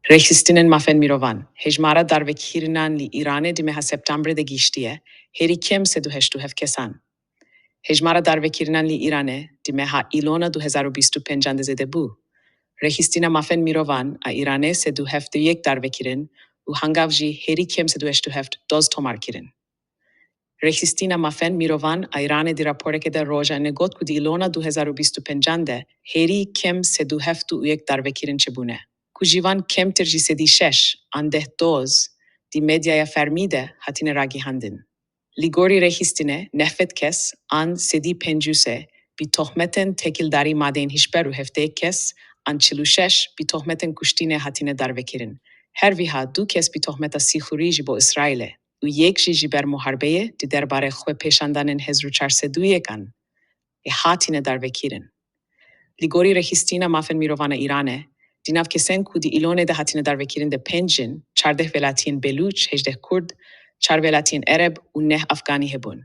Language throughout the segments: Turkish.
Rejistinen mafen mirovan, hejmara darvekirinan li Irane di meha septembre de gishtie, heri kem se du heshtu hef kesan. Hejmara darvekirinan li Irane di meha Ilona 2025 de zedebu. Rejistina mafen mirovan a Irane se du hef de yek darvekirin, u hangavji heri kem se du heshtu hef doz tomar kirin. Rejistina mafen mirovan a Irane di raporeke de roja negot ku di Ilona 2025 de, heri kem se du heftu u yek darvekirin çebune. Kujivan kem terjisedi shesh, andeh doz, di medyaya fermide hatine ragi handin. Ligori rehistine nefet kes an sedi penjuse bi tohmeten tekildari maden hişberu hefte kes an çiluşeş bi tohmeten kuştine hatine darvekirin. Her viha du kes bi tohmeta sihuri jibo İsrail'e. U yek jiber muharbeye di derbare xwe peşandanen hezru çarseduyekan. Hatine darvekirin. Ligori rehistina mafen mirovana Irane, dinav kesen ku di Ilone de hatine darvekirin de penjin, çardeh velatin Beluç, hejdeh Kurd, çar velatin Ereb u neh Afgani hebun.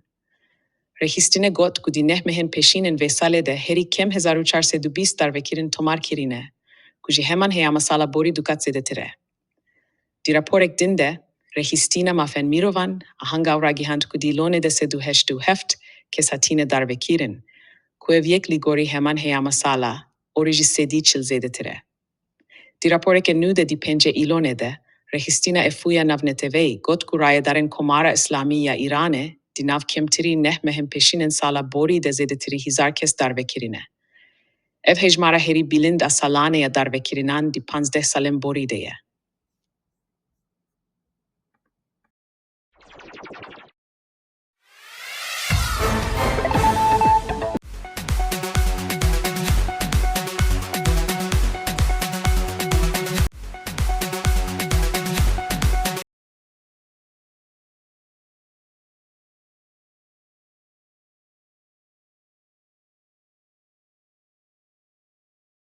Rehistine got ku di neh mehen peşinen vesale de heri kem 1420 darvekirin tomar kirine, ku ji heman heyama sala bori dukat zedetire. Di raporek dinde, rehistina mafen mirovan, ahangav ragihand ku di Ilone de sedu heshtu heft, kes hatine darvekirin, ku evyek ligori heman heyama sala, oriji sedi çil zedetire. Di raporeke nude di pence Ilone de, rehistina efuya navnetevei, got ku raya daren komara islamiya Irane, di nav kemtiri neh mehem peşinen sala bori de zedetiri hizar kes darvekirine. Ev hejmara heri bilind asalane ya darvekirinan di 15 salem bori deye.